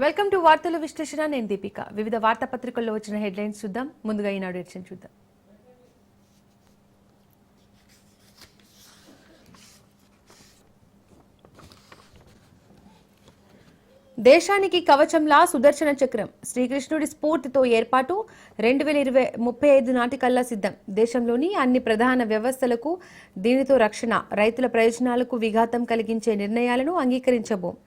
Welcome to వార్తల విశ్లేషణ. నేను దీపిక. వివిధ వార్తాపత్రికల్లో వచ్చిన హెడ్లైన్స్ చూద్దాం. ముందుగా ఈనాడు ఎడిషన్ చూద్దాం. దేశానికి కవచంలా సుదర్శన చక్రం శ్రీకృష్ణుడి స్ఫూర్తితో ఏర్పాటు 2035 నాటికల్లా సిద్ధం. దేశంలోని అన్ని ప్రధాన వ్యవస్థలకు దీనితో రక్షణ. రైతుల ప్రయోజనాలకు విఘాతం కలిగించే నిర్ణయాలను అంగీకరించబోం.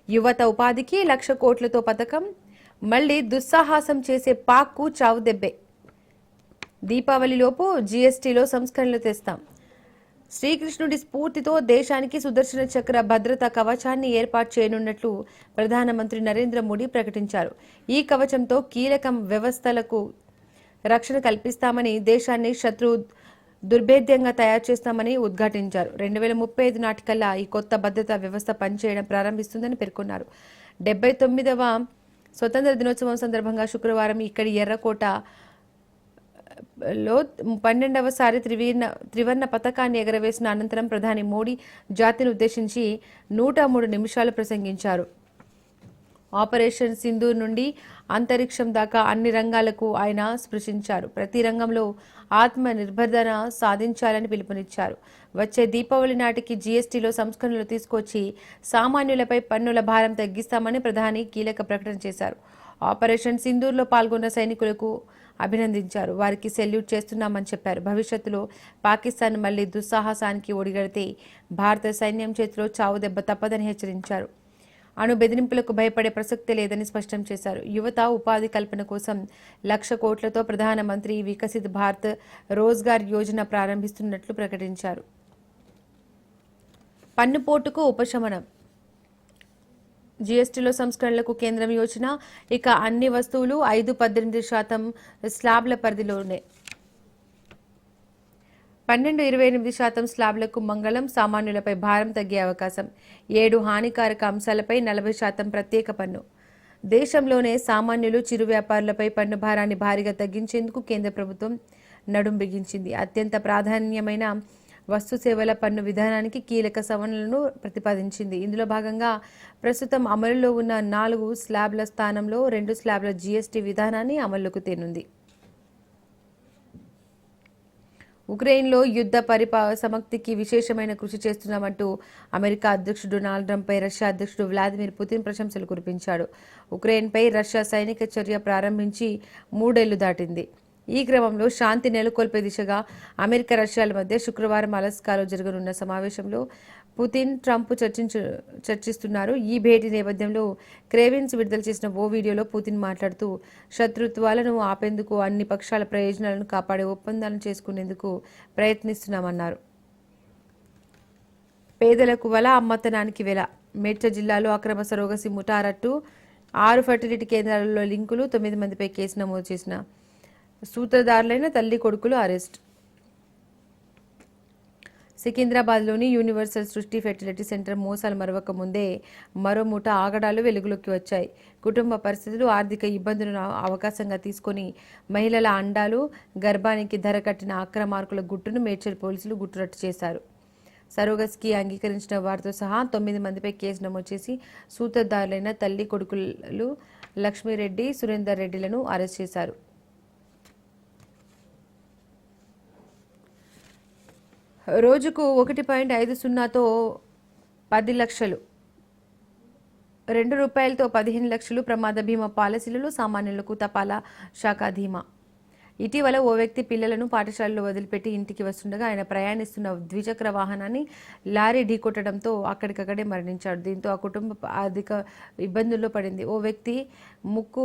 యువత ఉపాధికి 1,00,000 కోట్లతో పథకం. మళ్లీ దుస్సాహసం చేసే పాక్కు చావు దెబ్బే. దీపావళిలోపు జీఎస్టీలో సంస్కరణలు తెస్తాం. శ్రీకృష్ణుడి స్ఫూర్తితో దేశానికి సుదర్శన చక్ర భద్రతా కవచాన్ని ఏర్పాటు చేయనున్నట్లు ప్రధానమంత్రి నరేంద్ర మోడీ ప్రకటించారు. ఈ కవచంతో కీలక వ్యవస్థలకు రక్షణ కల్పిస్తామని, దేశాన్ని శత్రు దుర్భేద్యంగా తయారు చేస్తామని ఉద్ఘాటించారు. 2035 నాటికల్లా ఈ కొత్త భద్రతా వ్యవస్థ పనిచేయడం ప్రారంభిస్తుందని పేర్కొన్నారు. 79వ స్వతంత్ర దినోత్సవం సందర్భంగా శుక్రవారం ఇక్కడి ఎర్రకోట లో 12వసారి త్రివర్ణ పతాకాన్ని ఎగరవేసిన అనంతరం ప్రధాని మోడీ జాతిని ఉద్దేశించి 103 నిమిషాలు ప్రసంగించారు. ఆపరేషన్ సింధూర్ నుండి అంతరిక్షం దాకా అన్ని రంగాలకు ఆయన స్పృశించారు. ప్రతి రంగంలో ఆత్మ నిర్భరత సాధించాలని పిలుపునిచ్చారు. వచ్చే దీపావళి నాటికి జీఎస్టీలో సంస్కరణలు తీసుకొచ్చి సామాన్యులపై పన్నుల భారం తగ్గిస్తామని ప్రధాని కీలక ప్రకటన చేశారు. ఆపరేషన్ సింధూర్లో పాల్గొన్న సైనికులకు అభినందించారు. వారికి సెల్యూట్ చేస్తున్నామని చెప్పారు. భవిష్యత్తులో పాకిస్తాన్ మళ్లీ దుస్సాహసానికి ఒడిగడితే భారత సైన్యం చేతిలో చావు దెబ్బ తప్పదని హెచ్చరించారు. అణు బెదిరింపులకు భయపడే ప్రసక్తే లేదని స్పష్టం చేశారు. యువత ఉపాధి కల్పన కోసం 1,00,000 కోట్లతో ప్రధానమంత్రి వికసిత్ భారత్ రోజ్గార్ యోజన ప్రారంభిస్తున్నట్లు ప్రకటించారు. పన్నుపోటుకు ఉపశమనం. జీఎస్టీలో సంస్కరణలకు కేంద్రం యోచన. ఇక అన్ని వస్తువులు 5-18% స్లాబ్ల పరిధిలోనే. 12-28% స్లాబ్లకు మంగళం. సామాన్యులపై భారం తగ్గే అవకాశం. 7 హానికారక అంశాలపై 40% ప్రత్యేక పన్ను. దేశంలోనే సామాన్యులు, చిరు వ్యాపారులపై పన్ను భారాన్ని భారీగా తగ్గించేందుకు కేంద్ర ప్రభుత్వం నడుం బిగించింది. అత్యంత ప్రాధాన్యమైన వస్తు సేవల పన్ను విధానానికి కీలక సవరణలను ప్రతిపాదించింది. ఇందులో భాగంగా ప్రస్తుతం అమలులో ఉన్న 4 స్లాబ్ల స్థానంలో 2 స్లాబ్ల జీఎస్టీ విధానాన్ని అమల్లోకి తేనుంది. ఉక్రెయిన్లో యుద్ధ సమాప్తికి విశేషమైన కృషి చేస్తున్నామంటూ అమెరికా అధ్యక్షుడు డొనాల్డ్ ట్రంప్పై రష్యా అధ్యక్షుడు వ్లాదిమిర్ పుతిన్ ప్రశంసలు కురిపించాడు. ఉక్రెయిన్పై రష్యా సైనిక చర్య ప్రారంభించి 3 ఏళ్లు దాటింది. ఈ క్రమంలో శాంతి నెలకొల్పే దిశగా అమెరికా, రష్యాల మధ్య శుక్రవారం అలస్కాలో జరగనున్న సమావేశంలో పుతిన్, ట్రంప్ చర్చిస్తున్నారు. ఈ భేటీ నేపథ్యంలో క్రేవిన్స్ విడుదల చేసిన ఓ వీడియోలో పుతిన్ మాట్లాడుతూ శత్రుత్వాలను ఆపేందుకు, అన్ని పక్షాల ప్రయోజనాలను కాపాడే ఒప్పందాలను చేసుకునేందుకు ప్రయత్నిస్తున్నామన్నారు. పేదలకు వల, అమ్మతనానికి వెల. మేడ్చల్ జిల్లాలో అక్రమ సరోగసి ముఠా రట్టు. 6 ఫర్టిలిటీ కేంద్రాలలో లింకులు. 9 మందిపై కేసు నమోదు చేసిన సూత్రధారులైన తల్లి కొడుకులు అరెస్ట్. సికింద్రాబాద్లోని యూనివర్సల్ సృష్టి ఫెర్టిలిటీ సెంటర్ మోసాలు మరవక ముందే మరో ముఠ ఆగడాలు వెలుగులోకి వచ్చాయి. కుటుంబ పరిస్థితులు, ఆర్థిక ఇబ్బందులను అవకాశంగా తీసుకొని మహిళల అండాలు, గర్భానికి ధర కట్టిన అక్రమార్కుల గుట్టును మేడ్చల్ పోలీసులు గుట్టురట్టు చేశారు. సరోగస్కి అంగీకరించిన వారితో సహా 9 మందిపై కేసు నమోదు చేసి సూత్రధారులైన తల్లి కొడుకులు లక్ష్మీరెడ్డి, సురేందర్ రెడ్డిలను అరెస్ట్ చేశారు. రోజుకు 1.50తో 10 లక్షలు, ₹2తో 15 లక్షలు ప్రమాద బీమా పాలసీలలో సామాన్యులకు తపాలా శాఖ ధీమా. ఇటీవల ఓ వ్యక్తి పిల్లలను పాఠశాలలో వదిలిపెట్టి ఇంటికి వస్తుండగా ఆయన ప్రయాణిస్తున్న ద్విచక్ర వాహనాన్ని లారీ ఢీకొట్టడంతో అక్కడికక్కడే మరణించాడు. దీంతో ఆ కుటుంబ ఆర్థిక ఇబ్బందుల్లో పడింది. ఓ వ్యక్తి ముక్కు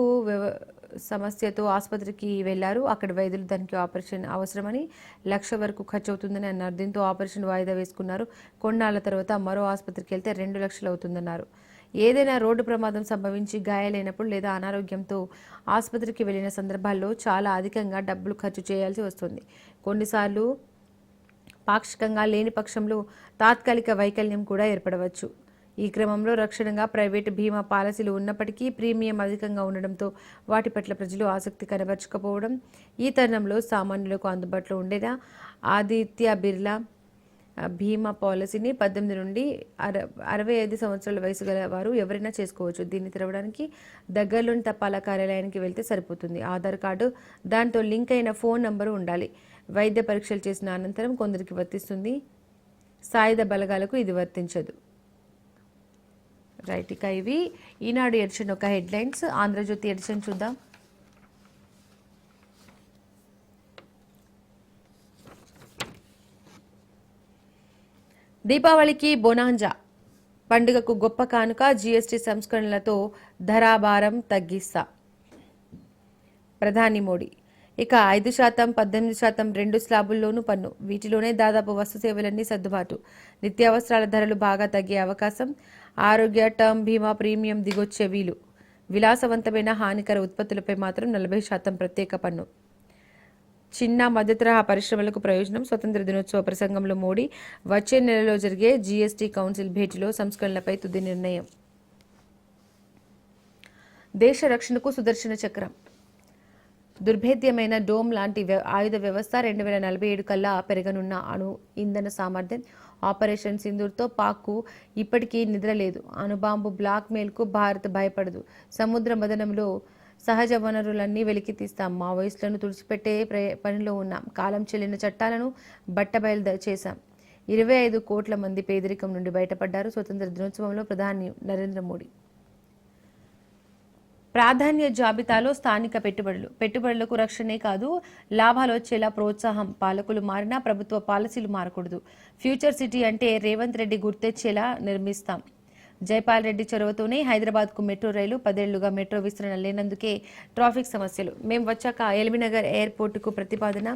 సమస్యతో ఆసుపత్రికి వెళ్లారు. అక్కడ వైద్యులు దానికి ఆపరేషన్ అవసరమని 1,00,000 వరకు ఖర్చు అవుతుందని అన్నారు. దీంతో ఆపరేషన్ వాయిదా వేసుకున్నారు. కొన్నాళ్ల తర్వాత మరో ఆసుపత్రికి వెళ్తే 2 లక్షలు అవుతుందన్నారు. ఏదైనా రోడ్డు ప్రమాదం సంభవించి గాయాలైనప్పుడు లేదా అనారోగ్యంతో ఆసుపత్రికి వెళ్లిన సందర్భాల్లో చాలా అధికంగా డబ్బులు ఖర్చు చేయాల్సి వస్తుంది. కొన్నిసార్లు పాక్షికంగా, లేని పక్షంలో తాత్కాలిక వైకల్యం కూడా ఏర్పడవచ్చు. ఈ క్రమంలో రక్షణగా ప్రైవేటు బీమా పాలసీలు ఉన్నప్పటికీ ప్రీమియం అధికంగా ఉండడంతో వాటి పట్ల ప్రజలు ఆసక్తి కనబరచకపోవడం. ఈ తరుణంలో సామాన్యులకు అందుబాటులో ఉండేదా ఆదిత్య బిర్లా బీమా పాలసీని 18 నుండి 65 సంవత్సరాల వయసు గల వారు ఎవరైనా చేసుకోవచ్చు. దీన్ని తెరవడానికి దగ్గరలోని తపాలా కార్యాలయానికి వెళ్తే సరిపోతుంది. ఆధార్ కార్డు, దాంతో లింక్ అయిన ఫోన్ నంబరు ఉండాలి. వైద్య పరీక్షలు చేసిన అనంతరం కొందరికి వర్తిస్తుంది, సాయుధ బలగాలకు ఇది వర్తించదు. రైట్, ఇక ఇవి ఈనాడు ఎడిషన్ ఒక హెడ్లైన్స్. ఆంధ్రజ్యోతి ఎడిషన్ చూద్దాం. దీపావళికి బొనాంజా, పండుగకు గొప్ప కానుక, జీఎస్టీ సంస్కరణలతో ధరాభారం తగ్గిస్తా ప్రధాని మోడీ. ఇక 5%, 18%, 2 స్లాబుల్లోనూ పన్ను, వీటిలోనే దాదాపు వస్తు సేవలన్నీ సర్దుబాటు. నిత్యావసరాల ధరలు బాగా తగ్గే అవకాశం. ఆరోగ్య, టర్మ్ బీమా ప్రీమియం దిగొచ్చే వీలు. విలాసవంతమైన హానికర ఉత్పత్తులపై మాత్రం 40% ప్రత్యేక పన్ను. చిన్న మధ్యతరహా పరిశ్రమలకు ప్రయోజనం. స్వతంత్ర దినోత్సవ ప్రసంగంలో మోడీ. వచ్చే నెలలో జరిగే జీఎస్టీ కౌన్సిల్ భేటీలో సంస్కరణలపై తుది నిర్ణయం. దేశ రక్షణకు సుదర్శన చక్రం. దుర్భేద్యమైన డోమ్ లాంటి ఆయుధ వ్యవస్థ 2047 కల్లా పెరగనున్న అణు ఇంధన సామర్థ్యం. ఆపరేషన్ సింధూర్తో పాక్కు ఇప్పటికీ నిద్రలేదు. అణుబాంబు బ్లాక్ మెయిల్కు భారత్ భయపడదు. సముద్ర మదనంలో సహజ వనరులన్నీ వెలికి తీస్తాం. మావోయిస్టులను తుడిచిపెట్టే పనిలో ఉన్నాం. కాలం చెల్లిన చట్టాలను బట్టబయలు చేశాం. 25 కోట్ల మంది పేదరికం నుండి బయటపడ్డారు. స్వతంత్ర దినోత్సవంలో ప్రధాని నరేంద్ర మోడీ. ప్రాధాన్య జాబితాలో స్థానిక పెట్టుబడులకు రక్షణే కాదు, లాభాలు వచ్చేలా ప్రోత్సాహం. పాలకులు మారినా ప్రభుత్వ పాలసీలు మారకూడదు. ఫ్యూచర్ సిటీ అంటే రేవంత్ రెడ్డి గుర్తొచ్చేలా నిర్మిస్తాం. జైపాల్ రెడ్డి చొరవతోనే హైదరాబాద్కు మెట్రో రైలు. 10 ఏళ్లుగా మెట్రో విస్తరణ లేనందుకే ట్రాఫిక్ సమస్యలు. మేం వచ్చాక ఎల్బీనగర్ ఎయిర్పోర్టుకు ప్రతిపాదన.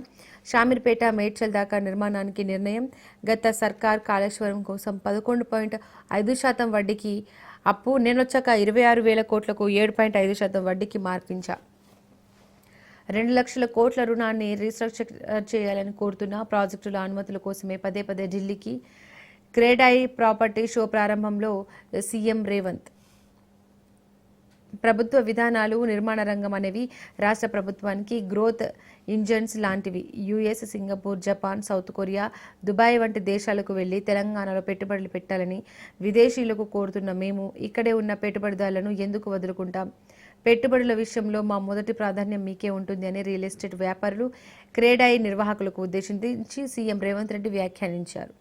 షామీర్పేట, మేడ్చల్ దాకా నిర్మాణానికి నిర్ణయం. గత సర్కార్ కాళేశ్వరం కోసం 11.5% వడ్డీకి అప్పు. నేనొచ్చాక 26,000 కోట్లకు 7.5% వడ్డీకి మార్పించా. 2 లక్షల కోట్ల రుణాన్ని రీస్ట్రక్చర్ చేయాలని కోరుతున్న ప్రాజెక్టుల అనుమతుల కోసమే పదే పదే ఢిల్లీకి. క్రేడాయి ప్రాపర్టీ షో ప్రారంభంలో సీఎం రేవంత్. ప్రభుత్వ విధానాలు, నిర్మాణ రంగం అనేవి రాష్ట్ర ప్రభుత్వానికి గ్రోత్ ఇంజన్స్ లాంటివి. US, Singapore, Japan, south Korea, Dubai వంటి దేశాలకు వెళ్లి తెలంగాణలో పెట్టుబడులు పెట్టాలని విదేశీయులకు కోరుతున్న మేము ఇక్కడే ఉన్న పెట్టుబడిదారులను ఎందుకు వదులుకుంటాం? పెట్టుబడుల విషయంలో మా మొదటి ప్రాధాన్యం మీకే ఉంటుంది అని రియల్ ఎస్టేట్ వ్యాపారులు, క్రేడాయి నిర్వాహకులకు ఉద్దేశించి సీఎం రేవంత్ రెడ్డి వ్యాఖ్యానించారు.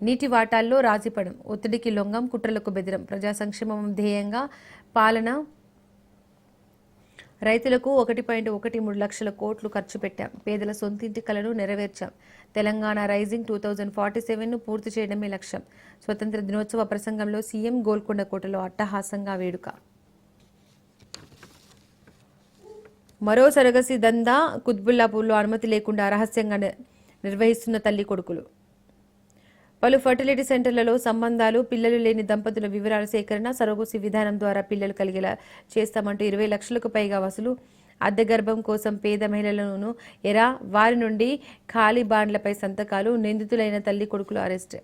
నీటి వాటాల్లో రాజీపడం, ఒత్తిడికి లొంగం, కుట్రలకు బెదిరం. ప్రజా సంక్షేమం ధ్యేయంగా పాలన. రైతులకు 1.13 లక్షల కోట్లు ఖర్చు పెట్టాం. పేదల సొంతింటి కలను నెరవేర్చాం. తెలంగాణ రైజింగ్ 2047ను పూర్తి చేయడమే లక్ష్యం. స్వతంత్ర దినోత్సవ ప్రసంగంలో సీఎం. గోల్కొండ కోటలో అట్టహాసంగా వేడుక. మరో సరగసి దందా. కుత్బుల్లాపూర్లో అనుమతి లేకుండా రహస్యంగా నిర్వహిస్తున్న తల్లి కొడుకులు. పలు ఫర్టిలిటీ సెంటర్లలో సంబంధాలు. పిల్లలు లేని దంపతుల వివరాల సేకరణ. సరోగసి విధానం ద్వారా పిల్లలు కలిగేలా చేస్తామంటూ 20 లక్షలకు పైగా వసూలు. అద్దె గర్భం కోసం పేద మహిళలను వారి నుండి ఖాళీ బాండ్లపై సంతకాలు. నిందితులైన తల్లి కొడుకులు అరెస్ట్.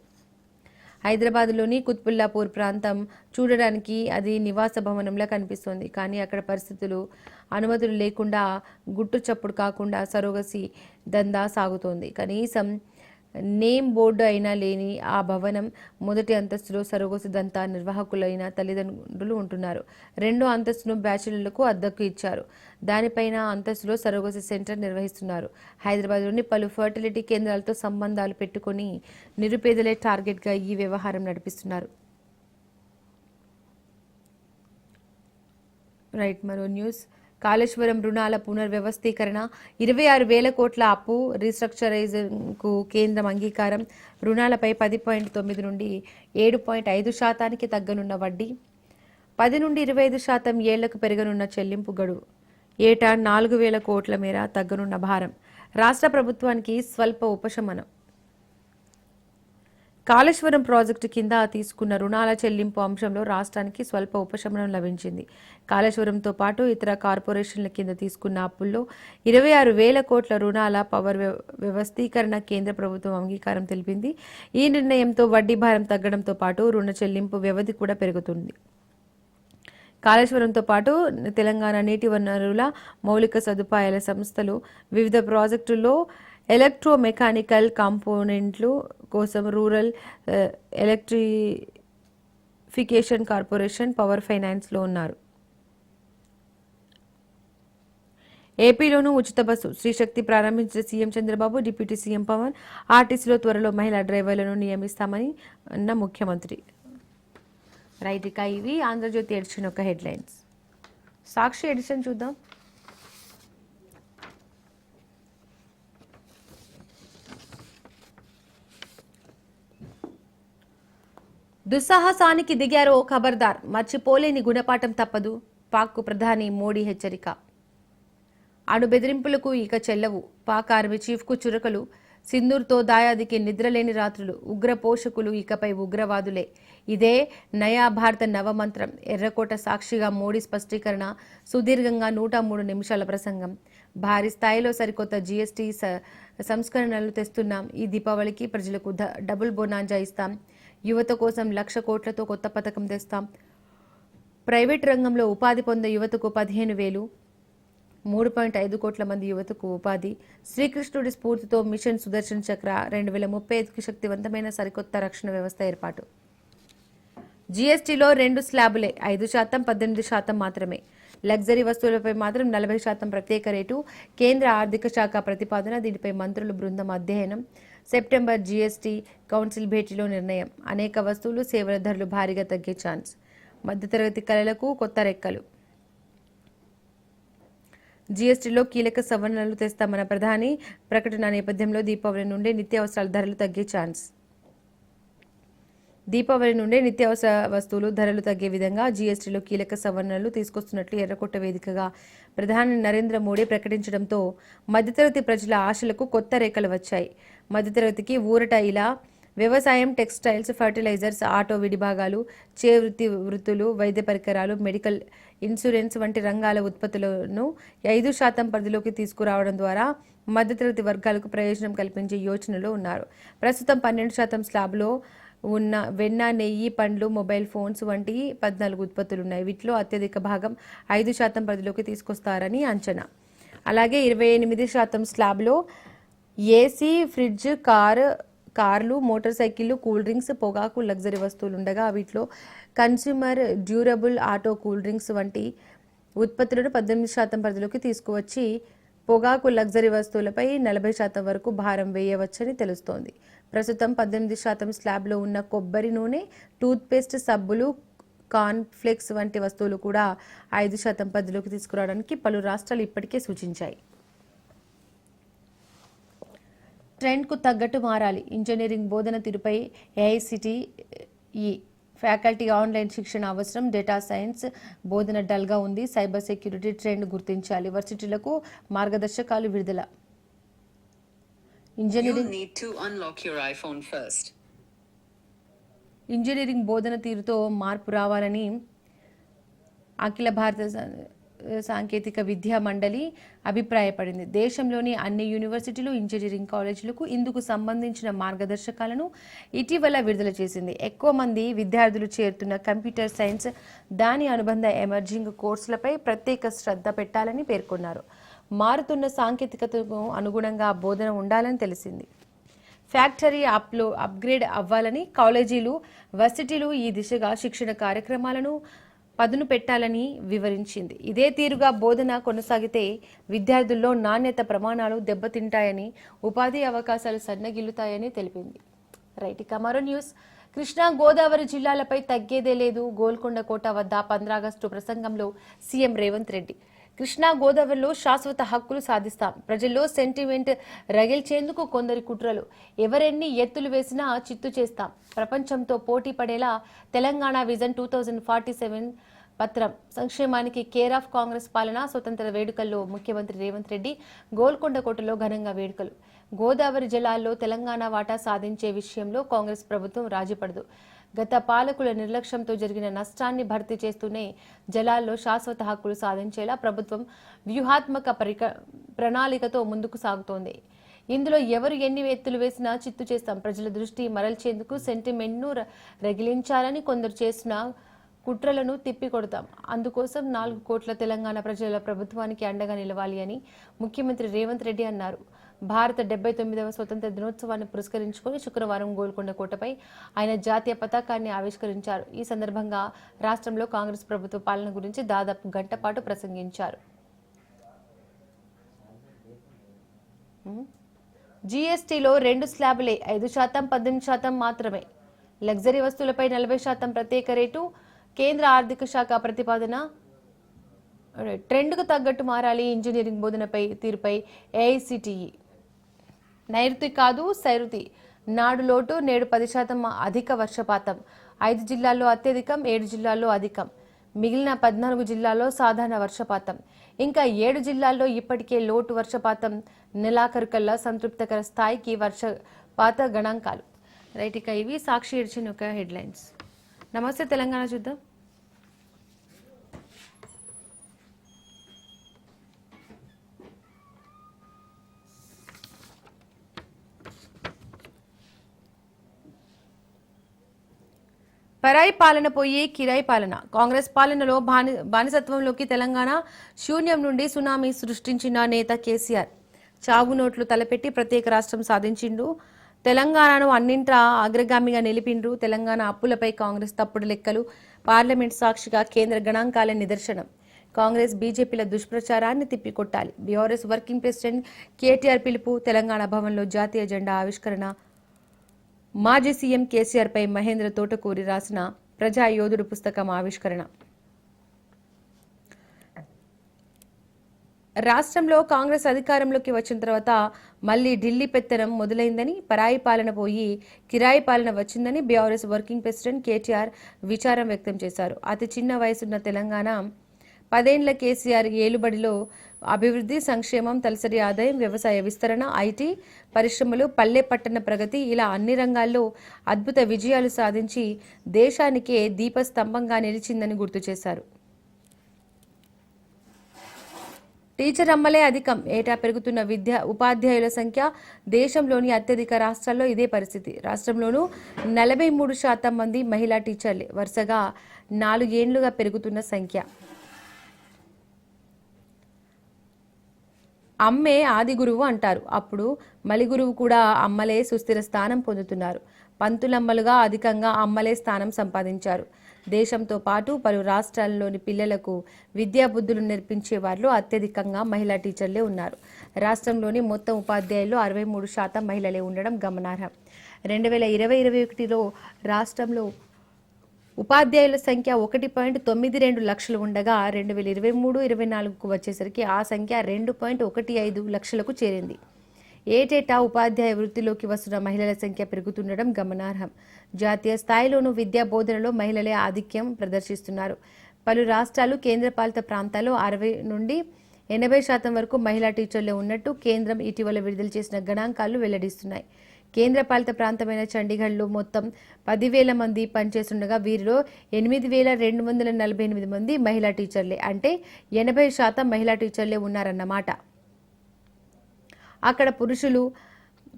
హైదరాబాద్లోని కుత్బుల్లాపూర్ ప్రాంతం చూడడానికి అది నివాస భవనంలా కనిపిస్తోంది. కానీ అక్కడ పరిస్థితులు అనుమతులు లేకుండా గుట్టు చప్పుడు కాకుండా సరోగసి దందా సాగుతోంది. కనీసం నేమ్ బోర్డు అయినా లేని ఆ భవనం మొదటి అంతస్తులో సరోగసి దంతా నిర్వాహకులైన తల్లిదండ్రులు ఉంటున్నారు. 2వ అంతస్తును బ్యాచిలర్లకు అద్దెకు ఇచ్చారు. దానిపైన అంతస్తులో సరోగసి సెంటర్ నిర్వహిస్తున్నారు. హైదరాబాద్లోని పలు ఫర్టిలిటీ కేంద్రాలతో సంబంధాలు పెట్టుకొని నిరుపేదలే టార్గెట్గా ఈ వ్యవహారం నడిపిస్తున్నారు. రైట్, మరో న్యూస్. కాళేశ్వరం రుణాల పునర్వ్యవస్థీకరణ. 26,000 కోట్ల అప్పు రీస్ట్రక్చరైజింగ్కు కేంద్రం అంగీకారం. రుణాలపై 10.9 నుండి 7.5% తగ్గనున్న వడ్డీ. 10 నుండి 25% ఏళ్లకు పెరగనున్న చెల్లింపు గడువు. ఏటా 4,000 కోట్ల మేర తగ్గనున్న భారం. రాష్ట్ర ప్రభుత్వానికి స్వల్ప ఉపశమనం. కాళేశ్వరం ప్రాజెక్టు కింద తీసుకున్న రుణాల చెల్లింపు అంశంలో రాష్ట్రానికి స్వల్ప ఉపశమనం లభించింది. కాళేశ్వరంతో పాటు ఇతర కార్పొరేషన్ల కింద తీసుకున్న అప్పుల్లో 26,000 కోట్ల రుణాల పవర్ వ్యవస్థీకరణ కేంద్ర ప్రభుత్వం అంగీకారం తెలిపింది. ఈ నిర్ణయంతో వడ్డీ భారం తగ్గడంతో పాటు రుణ చెల్లింపు వ్యవధి కూడా పెరుగుతుంది. కాళేశ్వరంతో పాటు తెలంగాణ నీటి వనరుల మౌలిక సదుపాయాల సంస్థలు వివిధ ప్రాజెక్టుల్లో ఎలక్ట్రోమెకానికల్ కాంపోనెంట్లు కోసం రూరల్ ఎలక్ట్రిఫికేషన్ కార్పొరేషన్ పవర్ ఫైనాన్స్లో ఉన్నారు. ఏపీలోనూ ఉచిత బస్సు శ్రీశక్తి ప్రారంభించిన CM Chandrababu, deputy CM Pawan. ఆర్టీసీలో త్వరలో మహిళా డ్రైవర్లను నియమిస్తామని అన్న ముఖ్యమంత్రి. రైట్, ఇక ఇవి ఆంధ్రజ్యోతి ఎడిషన్ యొక్క హెడ్లైన్స్. సాక్షి ఎడిషన్ చూద్దాం. దుస్సాహసానికి దిగారో ఖబర్దార్, మర్చిపోలేని గుణపాఠం తప్పదు. పాక్కు ప్రధాని మోడీ హెచ్చరిక. అణు బెదిరింపులకు ఇక చెల్లవు. పాక్ ఆర్మీ చీఫ్కు చురకలు. సింధూర్తో దాయాదికి నిద్రలేని రాత్రులు. ఉగ్ర పోషకులు ఇకపై ఉగ్రవాదులే. ఇదే నయా భారత నవమంత్రం. ఎర్రకోట సాక్షిగా మోడీ స్పష్టీకరణ. సుదీర్ఘంగా 103 నిమిషాల ప్రసంగం. భారీ స్థాయిలో సరికొత్త జీఎస్టీ సంస్కరణలు తెస్తున్నాం. ఈ దీపావళికి ప్రజలకు డబుల్ బోనాంజా ఇస్తాం. యువత కోసం 1,00,000 కోట్లతో కొత్త పథకం తెస్తాం. ప్రైవేట్ రంగంలో ఉపాధి పొందే యువతకు 15,000. 3.5 కోట్ల మంది యువతకు ఉపాధి. శ్రీకృష్ణుడి స్ఫూర్తితో మిషన్ సుదర్శన్ చక్ర. 2035కి శక్తివంతమైన సరికొత్త రక్షణ వ్యవస్థ ఏర్పాటు. జీఎస్టీలో 2 స్లాబులే. 5%, 18% మాత్రమే. లగ్జరీ వస్తువులపై మాత్రం 40% ప్రత్యేక రేటు. కేంద్ర ఆర్థిక శాఖ ప్రతిపాదన. దీనిపై మంత్రుల బృందం అధ్యయనం. సెప్టెంబర్ జీఎస్టీ కౌన్సిల్ భేటీలో నిర్ణయం. అనేక వస్తువులు, సేవల ధరలు భారీగా తగ్గే ఛాన్స్. మధ్యతరగతి కళలకు కొత్త రెక్కలు. జీఎస్టీలో కీలక సవరణలు తెస్తామన్న ప్రధాని ప్రకటన నేపథ్యంలో దీపావళి నుండే నిత్యావసరాల ధరలు తగ్గే ఛాన్స్. దీపావళి నుండే నిత్యావసర వస్తువులు ధరలు తగ్గే విధంగా జీఎస్టీలో కీలక సవరణలు తీసుకొస్తున్నట్లు ఎర్రకోట వేదికగా ప్రధాని నరేంద్ర మోడీ ప్రకటించడంతో మధ్యతరగతి ప్రజల ఆశలకు కొత్త రేఖలు వచ్చాయి. మధ్యతరగతికి ఊరట. ఇలా వ్యవసాయం, టెక్స్టైల్స్, ఫర్టిలైజర్స్, ఆటో విడిభాగాలు, వృత్తులు, వైద్య పరికరాలు, మెడికల్, ఇన్సూరెన్స్ వంటి రంగాల ఉత్పత్తులను 5% పరిధిలోకి తీసుకురావడం ద్వారా మధ్యతరగతి వర్గాలకు ప్రయోజనం కల్పించే యోచనలో ఉన్నారు. ప్రస్తుతం 12% స్లాబ్లో ఉన్న వెన్న, నెయ్యి, పండ్లు, మొబైల్ ఫోన్స్ వంటి 14 ఉత్పత్తులున్నాయి. వీటిలో అత్యధిక భాగం 5% పరిధిలోకి తీసుకొస్తారని అంచనా. అలాగే 28% స్లాబ్లో ఏసీ, ఫ్రిడ్జ్, కార్లు, మోటార్ సైకిళ్లు, కూల్ డ్రింక్స్, పొగాకు, లగ్జరీ వస్తువులు ఉండగా వీటిలో consumer durable, auto, cool drinks వంటి ఉత్పత్తులను 18% పరిధిలోకి తీసుకువచ్చి పొగాకు, లగ్జరీ వస్తువులపై 40% వరకు భారం వేయవచ్చని తెలుస్తోంది. ప్రస్తుతం 18% స్లాబ్లో ఉన్న కొబ్బరి నూనె, టూత్పేస్ట్, సబ్బులు, కార్న్ఫ్లెక్స్ వంటి వస్తువులు కూడా 5% పరిధిలోకి తీసుకురావడానికి పలు రాష్ట్రాలు ఇప్పటికే సూచించాయి. ట్రెండ్కు తగ్గట్టు మారాలి. ఇంజనీరింగ్ బోధన తీరుపై ఏఐసిటిఈ ఫ్యాకల్టీ ఆన్లైన్ శిక్షణ అవసరం. డేటా సైన్స్ బోధన డల్గా ఉంది. సైబర్ సెక్యూరిటీ ట్రెండ్ గుర్తించాలి. వర్సిటీలకు మార్గదర్శకాలు విడుదల. ఇంజనీరింగ్ బోధన తీరుతో మార్పు రావాలని అఖిల భారత సాంకేతిక విద్యా మండలి అభిప్రాయపడింది. దేశంలోని అన్ని యూనివర్సిటీలు, ఇంజనీరింగ్ కాలేజీలకు ఇందుకు సంబంధించిన మార్గదర్శకాలను ఇటీవల విడుదల చేసింది. ఎక్కువ మంది విద్యార్థులు చేరుతున్న కంప్యూటర్ సైన్స్, దాని అనుబంధ ఎమర్జింగ్ కోర్సులపై ప్రత్యేక శ్రద్ధ పెట్టాలని పేర్కొన్నారు. మారుతున్న సాంకేతికతకు అనుగుణంగా బోధన ఉండాలని తెలిసింది. ఫ్యాక్టరీ అప్గ్రేడ్ అవ్వాలని కాలేజీలు, వర్సిటీలు ఈ దిశగా శిక్షణ కార్యక్రమాలను పదును పెట్టాలని వివరించింది. ఇదే తీరుగా బోధన కొనసాగితే విద్యార్థుల్లో నాణ్యత ప్రమాణాలు దెబ్బతింటాయని, ఉపాధి అవకాశాలు సన్నగిల్లుతాయని తెలిపింది. రైట్, ఇక మరో న్యూస్. కృష్ణా, గోదావరి జిల్లాలపై తగ్గేదే లేదు. గోల్కొండ కోట వద్ద 15 ఆగస్టు ప్రసంగంలో సీఎం రేవంత్ రెడ్డి. కృష్ణా, గోదావరిలో శాశ్వత హక్కులు సాధిస్తాం. ప్రజల్లో సెంటిమెంట్ రగిల్చేందుకు కొందరి కుట్రలు. ఎవరెన్ని ఎత్తులు వేసినా చిత్తు చేస్తాం. ప్రపంచంతో పోటీ పడేలా తెలంగాణ విజన్ 2047 పత్రం. సంక్షేమానికి కేర్ ఆఫ్ కాంగ్రెస్ పాలన. స్వతంత్ర వేడుకల్లో ముఖ్యమంత్రి రేవంత్ రెడ్డి. గోల్కొండ కోటలో ఘనంగా వేడుకలు. గోదావరి జలాల్లో తెలంగాణ వాటా సాధించే విషయంలో కాంగ్రెస్ ప్రభుత్వం రాజీపడదు. గత పాలకుల నిర్లక్ష్యంతో జరిగిన నష్టాన్ని భర్తీ చేస్తూనే జలాల్లో శాశ్వత హక్కులు సాధించేలా ప్రభుత్వం వ్యూహాత్మక ప్రణాళికతో ముందుకు సాగుతోంది. ఇందులో ఎవరు ఎన్ని ఎత్తులు వేసినా చిత్తు చేస్తాం. ప్రజల దృష్టి మరల్చేందుకు సెంటిమెంట్ను రగిలించాలని కొందరు చేసిన కుట్రలను తిప్పికొడతాం. అందుకోసం 4 కోట్ల తెలంగాణ ప్రజల ప్రభుత్వానికి అండగా నిలవాలి అని ముఖ్యమంత్రి రేవంత్ రెడ్డి అన్నారు. భారత 79వ స్వతంత్ర దినోత్సవాన్ని పురస్కరించుకొని శుక్రవారం గోల్కొండ కోటపై ఆయన జాతీయ పతాకాన్ని ఆవిష్కరించారు. ఈ సందర్భంగా రాష్ట్రంలో కాంగ్రెస్ ప్రభుత్వ పాలన గురించి దాదాపు గంట పాటు ప్రసంగించారు. జీఎస్టీలో 2 స్లాబులే, 5%, 18% మాత్రమే. లగ్జరీ వస్తువులపై 40% ప్రత్యేక రేటు. కేంద్ర ఆర్థిక శాఖ ప్రతిపాదన. ట్రెండ్కు తగ్గట్టు మారాలి ఇంజనీరింగ్ బోధనపై తీరుపై ఏఐసిటిఈ. నైరుతి కాదు సైరుతి. నాడు లోటు, నేడు 10% అధిక వర్షపాతం. 5 జిల్లాల్లో అత్యధికం, 7 జిల్లాల్లో అధికం. మిగిలిన 14 జిల్లాల్లో సాధారణ వర్షపాతం. ఇంకా 7 జిల్లాల్లో ఇప్పటికే లోటు వర్షపాతం. నెలాఖరు కల్లా సంతృప్తికర స్థాయికి వర్షపాత గణాంకాలు. రైట్, ఇక ఇవి సాక్షి ఇచ్చిన ఒక హెడ్లైన్స్. నమస్తే తెలంగాణ చూద్దాం. పరాయి పాలన పోయి కిరాయి పాలన. కాంగ్రెస్ పాలనలో బానిసత్వంలోకి తెలంగాణ శూన్యం నుండి సునామీ సృష్టించిన నేత కేసీఆర్. చావు నోట్లు తలపెట్టి ప్రత్యేక రాష్ట్రం సాధించిండు. తెలంగాణను అన్నింటా అగ్రగామిగా నిలిపిండ్రు. తెలంగాణ అప్పులపై కాంగ్రెస్ తప్పుడు లెక్కలు. పార్లమెంట్ సాక్షిగా కేంద్ర గణాంకాల నిదర్శనం. కాంగ్రెస్ బీజేపీల దుష్ప్రచారాన్ని తిప్పికొట్టాలి. బీఆర్ఎస్ వర్కింగ్ ప్రెసిడెంట్ కేటీఆర్ పిలుపు. తెలంగాణ భవన్లో జాతీయ జెండా ఆవిష్కరణ. మాజీ సీఎం కేసీఆర్ పై మహేంద్ర తోటకూరి రాసిన ప్రజా యోధుడు పుస్తకం ఆవిష్కరణ. రాష్ట్రంలో కాంగ్రెస్ అధికారంలోకి వచ్చిన తర్వాత మళ్లీ ఢిల్లీ పెత్తనం మొదలైందని, పరాయి పాలన పోయి కిరాయి పాలన వచ్చిందని బీఆర్ఎస్ వర్కింగ్ ప్రెసిడెంట్ కేటీఆర్ విచారం వ్యక్తం చేశారు. అతి చిన్న వయసున్న తెలంగాణ 10 ఏళ్ల కేసీఆర్ ఏలుబడిలో అభివృద్ధి, సంక్షేమం, తలసరి ఆదాయం, వ్యవసాయ విస్తరణ, ఐటీ పరిశ్రమలు, పల్లె పట్టణ ప్రగతి ఇలా అన్ని రంగాల్లో అద్భుత విజయాలు సాధించి దేశానికే దీపస్తంభంగా నిలిచిందని గుర్తు చేశారు. టీచర్ అమ్మలే అధికం. ఏటా పెరుగుతున్న ఉపాధ్యాయుల సంఖ్య. దేశంలోని అత్యధిక రాష్ట్రాల్లో ఇదే పరిస్థితి. రాష్ట్రంలోనూ 43% మంది మహిళా టీచర్లే. వరుసగా 4 ఏళ్లుగా పెరుగుతున్న సంఖ్య. అమ్మే ఆది గురువు అంటారు. అప్పుడు మలిగురువు కూడా అమ్మలే సుస్థిర స్థానం పొందుతున్నారు. పంతులమ్మలుగా అధికంగా అమ్మలే స్థానం సంపాదించారు. దేశంతో పాటు పలు రాష్ట్రాల్లోని పిల్లలకు విద్యాబుద్ధులు నేర్పించే వారిలో అత్యధికంగా మహిళా టీచర్లే ఉన్నారు. రాష్ట్రంలోని మొత్తం ఉపాధ్యాయుల్లో 63% మహిళలే ఉండడం గమనార్హం. 2020-21లో రాష్ట్రంలో ఉపాధ్యాయుల సంఖ్య 1.92 లక్షలు ఉండగా 2023-24కు వచ్చేసరికి ఆ సంఖ్య 2.15 లక్షలకు చేరింది. ఏటేటా ఉపాధ్యాయ వృత్తిలోకి వస్తున్న మహిళల సంఖ్య పెరుగుతుండడం గమనార్హం. జాతీయ స్థాయిలోనూ విద్యా బోధనలో మహిళలే ఆధిక్యం ప్రదర్శిస్తున్నారు. పలు రాష్ట్రాలు, కేంద్రపాలిత ప్రాంతాల్లో 60 నుండి 80% వరకు మహిళా టీచర్లే ఉన్నట్టు కేంద్రం ఇటీవల విడుదల చేసిన గణాంకాలు వెల్లడిస్తున్నాయి. కేంద్రపాలిత ప్రాంతమైన చండీగఢ్లో మొత్తం 10,000 మంది పనిచేస్తుండగా వీరిలో 8,248 మంది మహిళా టీచర్లే. అంటే 80% మహిళా టీచర్లే ఉన్నారన్నమాట. అక్కడ పురుషులు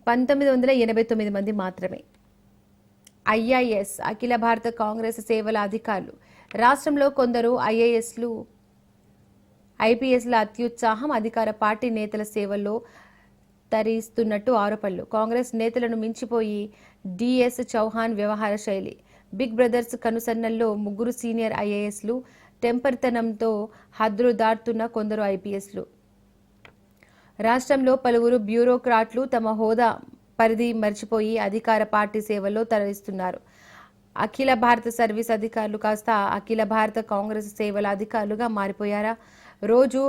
1989 మంది మాత్రమే. ఐఐఎస్ అఖిల భారత కాంగ్రెస్ సేవల అధికారులు. రాష్ట్రంలో కొందరు ఐఏఎస్లు, ఐపీఎస్ల అత్యుత్సాహం అధికార పార్టీ నేతల సేవల్లో తరిస్తున్నట్టు ఆరోపణలు. కాంగ్రెస్ నేతలను మించిపోయి డిఎస్ చౌహాన్ వ్యవహార శైలి. బిగ్ బ్రదర్స్ కనుసన్నల్లో 3 సీనియర్ ఐఏఎస్లు, టెంపర్తనంతో హద్దులు దాటుతున్న కొందరు ఐపీఎస్లు. రాష్ట్రంలో పలువురు బ్యూరోక్రాట్లు తమ హోదా పరిధి మర్చిపోయి అధికార పార్టీ సేవల్లో తరలిస్తున్నారు. అఖిల భారత సర్వీస్ అధికారులు కాస్త అఖిల భారత కాంగ్రెస్ సేవల అధికారులుగా మారిపోయారా? రోజు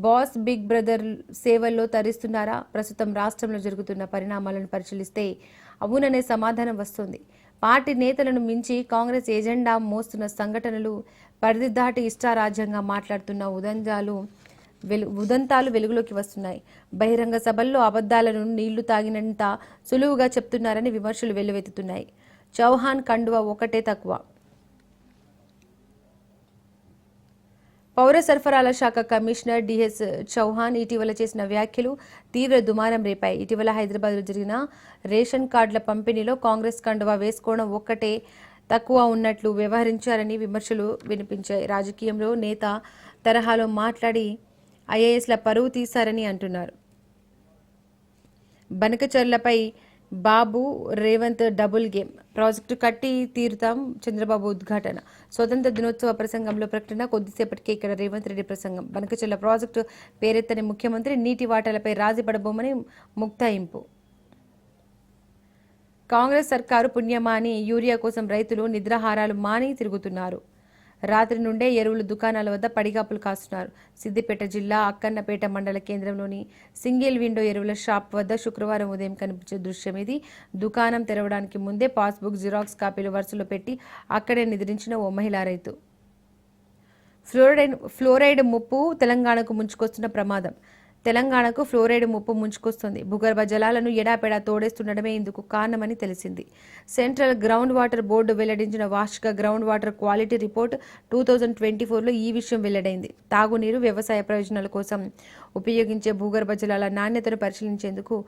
బాస్ బిగ్ బ్రదర్ సేవల్లో తరిస్తున్నారా? ప్రస్తుతం రాష్ట్రంలో జరుగుతున్న పరిణామాలను పరిశీలిస్తే అవుననే సమాధానం వస్తుంది. పార్టీ నేతలను మించి కాంగ్రెస్ ఎజెండా మోస్తున్న సంఘటనలు, పరిధి దాటి ఇష్టారాజ్యంగా మాట్లాడుతున్న ఉదంతాలు వెలుగులోకి వస్తున్నాయి. బహిరంగ సభల్లో అబద్ధాలను నీళ్లు తాగినంత సులువుగా చెప్తున్నారని విమర్శలు వెల్లువెత్తుతున్నాయి. చౌహాన్ కండువా ఒకటే తక్కువ. పౌర సరఫరాల శాఖ కమిషనర్ డిఎస్ చౌహాన్ ఇటీవల చేసిన వ్యాఖ్యలు తీవ్ర దుమారం రేపాయి. ఇటీవల హైదరాబాద్లో జరిగిన రేషన్ కార్డుల పంపిణీలో కాంగ్రెస్ కండువా వేసుకోవడం ఒక్కటే తక్కువ ఉన్నట్లు వ్యవహరించారని విమర్శలు వినిపించాయి. రాజకీయంలో నేత తరహాలో మాట్లాడి ఐఏఎస్ల పరువు తీశారని అంటున్నారు. బనకచర్లపై బాబు రేవంత్ డబుల్ గేమ్, ప్రాజెక్టు కట్టి తీరుతాం చంద్రబాబు ఉద్ఘాటన. స్వతంత్ర దినోత్సవ ప్రసంగంలో ప్రకటన, కొద్దిసేపటికే ఇక్కడ రేవంత్ రెడ్డి ప్రసంగం. బనకచర్ల ప్రాజెక్టు పేరెత్తని ముఖ్యమంత్రి, నీటి వాటాలపై రాజీ పడబోమని ముక్తాయింపు. కాంగ్రెస్ సర్కారు పుణ్యమాని యూరియా కోసం రైతులు నిద్రాహారాలు మాని తిరుగుతున్నారు. రాత్రి నుండే ఎరువుల దుకాణాల వద్ద పడిగాపులు కాస్తున్నారు. సిద్దిపేట జిల్లా అక్కన్నపేట మండల కేంద్రంలోని సింగిల్ విండో ఎరువుల షాప్ వద్ద శుక్రవారం ఉదయం కనిపించే దృశ్యం ఇది. దుకాణం తెరవడానికి ముందే పాస్బుక్, జిరాక్స్ కాపీలు వరుసలో పెట్టి అక్కడే నిద్రించిన ఓ మహిళా రైతు. ఫ్లోరైడ్ ముప్పు తెలంగాణకు ముంచుకొస్తున్న ప్రమాదం. తెలంగాణకు ఫ్లోరైడ్ ముప్పు ముంచుకొస్తుంది. భూగర్భ జలాలను ఎడాపెడా తోడేస్తుండడమే ఇందుకు కారణమని తెలిసింది. సెంట్రల్ గ్రౌండ్ వాటర్ బోర్డు వెల్లడించిన వార్షిక గ్రౌండ్ వాటర్ క్వాలిటీ రిపోర్ట్ 2024లో ఈ విషయం వెల్లడైంది. తాగునీరు, వ్యవసాయ ప్రయోజనాల కోసం ఉపయోగించే భూగర్భ జలాల నాణ్యతను పరిశీలించేందుకు,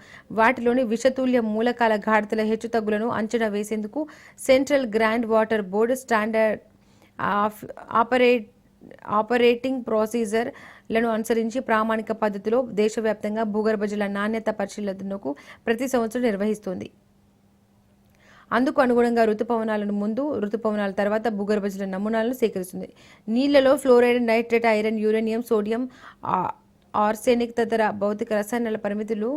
వాటిలోని విషతుల్య మూలకాల గాఢతల హెచ్చుతగ్గులను అంచనా వేసేందుకు central ground water board standard operating procedure లను అనుసరించి ప్రామాణిక పద్ధతిలో దేశవ్యాప్తంగా భూగర్భ జల నాణ్యత పరిశీలనకు ప్రతి సంవత్సరం నిర్వహిస్తుంది. అందుకు అనుగుణంగా ఋతుపవనాలను ముందు, ఋతుపవనాల తర్వాత భూగర్భ జల నమూనాలను సేకరిస్తుంది. నీళ్లలో fluoride, nitrate, iron, uranium, sodium, arsenic తదితర భౌతిక రసాయనాల పరిమితులు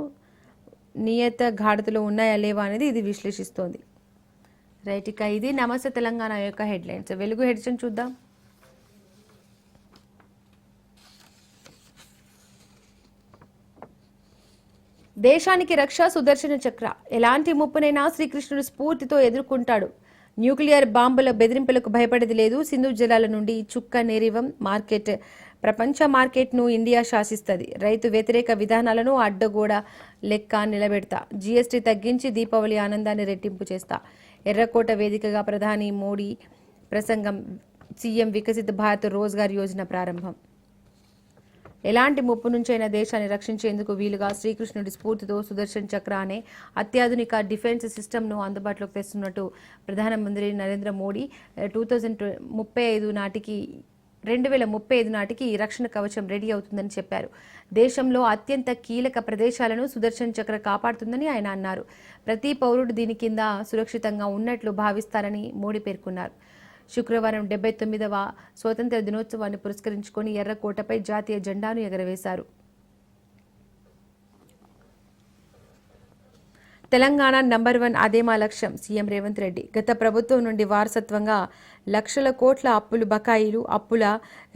నియత గాఢతలో ఉన్నాయా లేవా అనేది ఇది విశ్లేషిస్తోంది. రైట్, ఇక ఇది నమస్తే తెలంగాణ యొక్క హెడ్లైన్స్. వెలుగు హెడ్లైన్స్ చూద్దాం. దేశానికి రక్ష సుదర్శన చక్ర, ఎలాంటి ముప్పునైనా శ్రీకృష్ణుడు స్ఫూర్తితో ఎదుర్కొంటాడు. న్యూక్లియర్ బాంబుల బెదిరింపులకు భయపడేది లేదు. సింధు జలాల నుండి చుక్క నేరివం మార్కెట్, ప్రపంచ మార్కెట్ను ఇండియా శాసిస్తుంది. రైతు వ్యతిరేక విధానాలను అడ్డగోడ లెక్క నిలబెడతా. జీఎస్టీ తగ్గించి దీపావళి ఆనందాన్ని రెట్టింపు చేస్తా. ఎర్రకోట వేదికగా ప్రధాని మోడీ ప్రసంగం. సీఎం వికసిత్ భారత్ రోజ్గార్ యోజన ప్రారంభం. ఎలాంటి ముప్పు నుంచైనా దేశాన్ని రక్షించేందుకు వీలుగా శ్రీకృష్ణుడి స్ఫూర్తితో సుదర్శన్ చక్ర అనే అత్యాధునిక డిఫెన్స్ సిస్టమ్ను అందుబాటులోకి తెస్తున్నట్టు ప్రధానమంత్రి నరేంద్ర మోడీ 2035 నాటికి ఈ రక్షణ కవచం రెడీ అవుతుందని చెప్పారు. దేశంలో అత్యంత కీలక ప్రదేశాలను సుదర్శన్ చక్ర కాపాడుతుందని ఆయన అన్నారు. ప్రతి పౌరుడు దీని కింద సురక్షితంగా ఉన్నట్లు భావిస్తారని మోడీ పేర్కొన్నారు. శుక్రవారం 79వ స్వాతంత్ర దినోత్సవాన్ని పురస్కరించుకొని ఎర్రకోటపై జాతీయ జెండాను ఎగరవేశారు. తెలంగాణ నంబర్ 1 అదే మా లక్ష్యం, సీఎం రేవంత్ రెడ్డి. గత ప్రభుత్వం నుండి వారసత్వంగా లక్షల కోట్ల అప్పులు బకాయిలు, అప్పుల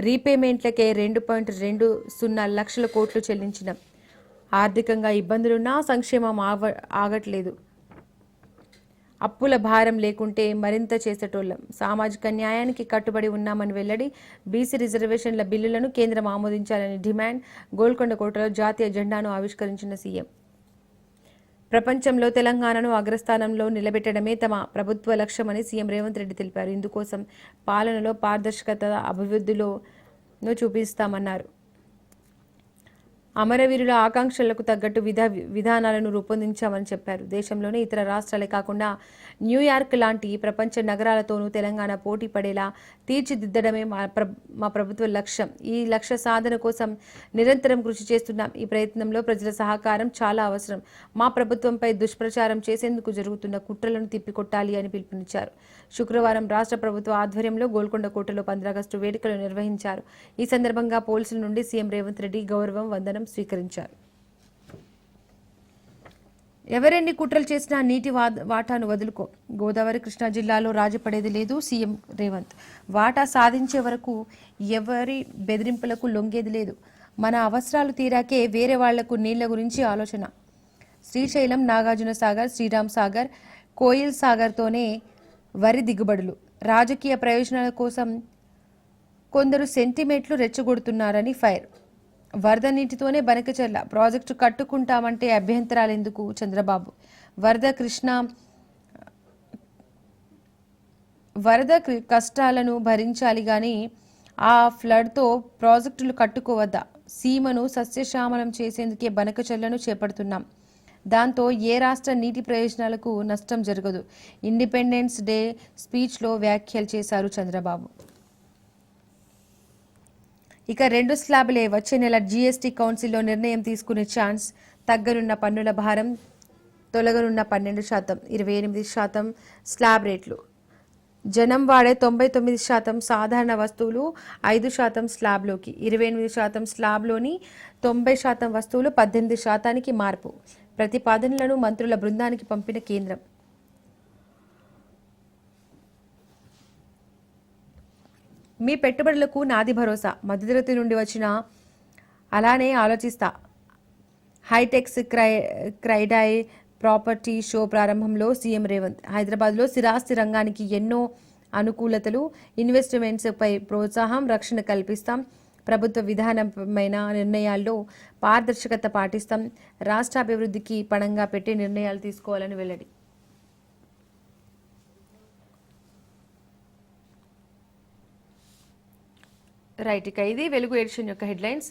రీపేమెంట్లకే 2.20 లక్షల కోట్లు చెల్లించిన. ఆర్థికంగా ఇబ్బందులున్నా సంక్షేమం ఆగట్లేదు. అప్పుల భారం లేకుంటే మరింత చేసేటోళ్ళం. సామాజిక న్యాయానికి కట్టుబడి ఉన్నామని వెల్లడి. బీసీ రిజర్వేషన్ల బిల్లులను కేంద్రం ఆమోదించాలని డిమాండ్. గోల్కొండ కోటలో జాతీయ జెండాను ఆవిష్కరించిన సీఎం. ప్రపంచంలో తెలంగాణను అగ్రస్థానంలో నిలబెట్టడమే తమ ప్రభుత్వ లక్ష్యమని సీఎం రేవంత్ రెడ్డి తెలిపారు. ఇందుకోసం పాలనలో పారదర్శకత, అభివృద్ధిలో చూపిస్తామన్నారు. అమరవీరుల ఆకాంక్షలకు తగ్గట్టు విధానాలను రూపొందించామని చెప్పారు. దేశంలోని ఇతర రాష్ట్రాలే కాకుండా న్యూయార్క్ లాంటి ప్రపంచ నగరాలతోనూ తెలంగాణ పోటీ పడేలా తీర్చిదిద్దడమే మా ప్రభుత్వ లక్ష్యం. ఈ లక్ష్య సాధన కోసం నిరంతరం కృషి చేస్తున్నాం. ఈ ప్రయత్నంలో ప్రజల సహకారం చాలా అవసరం. మా ప్రభుత్వంపై దుష్ప్రచారం చేసేందుకు జరుగుతున్న కుట్రలను తిప్పికొట్టాలి అని పిలుపునిచ్చారు. శుక్రవారం రాష్ట్ర ప్రభుత్వ ఆధ్వర్యంలో గోల్కొండ కోటలో 15 ఆగస్టు వేడుకలు నిర్వహించారు. ఈ సందర్భంగా పోలీసుల నుండి సీఎం రేవంత్ రెడ్డి గౌరవం వందనం స్వీకరించారు. ఎవరెన్ని కుట్రలు చేసినా నీటి వాటాను వదులుకో. గోదావరి, కృష్ణా జిల్లాలో రాజపడేది లేదు. సీఎం రేవంత్. వాటా సాధించే వరకు ఎవరి బెదిరింపులకు లొంగేది లేదు. మన అవసరాలు తీరాకే వేరే వాళ్లకు నీళ్ల గురించి ఆలోచన. శ్రీశైలం, నాగార్జున సాగర్, శ్రీరామ్ సాగర్, కోయిల్ సాగర్తోనే వరి దిగుబడులు. రాజకీయ ప్రయోజనాల కోసం కొందరు సెంటిమెంట్లు రెచ్చగొడుతున్నారని ఫైర్. వరద నీటితోనే బనకచర్ల ప్రాజెక్టు కట్టుకుంటామంటే అభ్యంతరాలెందుకు చంద్రబాబు. వరద కష్టాలను భరించాలి కానీ ఆ ఫ్లడ్తో ప్రాజెక్టులు కట్టుకోవద్దా. సీమను సస్యశ్యామలం చేసేందుకే బనకచర్లను చేపడుతున్నాం. దాంతో ఏ రాష్ట్ర నీటి ప్రయోజనాలకు నష్టం జరగదు. ఇండిపెండెన్స్ డే స్పీచ్లో వ్యాఖ్యలు చేశారు చంద్రబాబు. ఇక 2 స్లాబులే. వచ్చే నెల జీఎస్టీ కౌన్సిల్లో నిర్ణయం తీసుకునే ఛాన్స్. తగ్గనున్న పన్నుల భారం తొలగనున్న 12%, 28% స్లాబ్ రేట్లు. జనం వాడే 99% సాధారణ వస్తువులు 5% స్లాబ్లోకి, 28% స్లాబ్లోని 90% వస్తువులు 18%కి మార్పు. ప్రతిపాదనలను మంత్రుల బృందానికి పంపిన కేంద్రం. మీ పెట్టుబడులకు నాది భరోసా. మధ్యతరగతి నుండి వచ్చిన అలానే ఆలోచిస్తా. హైటెక్స్ క్రైడాయ్ ప్రాపర్టీ షో ప్రారంభంలో సీఎం రేవంత్. హైదరాబాద్లో స్థిరాస్తి రంగానికి ఎన్నో అనుకూలతలు, ఇన్వెస్ట్మెంట్స్పై ప్రోత్సాహం, రక్షణ కల్పిస్తాం. ప్రభుత్వ విధానమైన నిర్ణయాల్లో పారదర్శకత పాటిస్తాం. రాష్ట్ర అభివృద్ధికి పణంగా పెట్టి నిర్ణయాలు తీసుకోవాలని వెల్లడి. రైట్, ఇక ఇది వెలుగు ఎడిషన్ యొక్క హెడ్లైన్స్.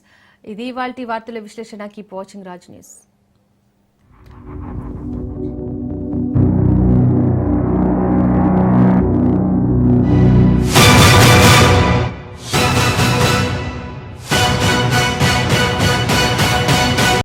ఇది ఇవాల్టి వార్తల విశ్లేషణ. Keep watching Raj news.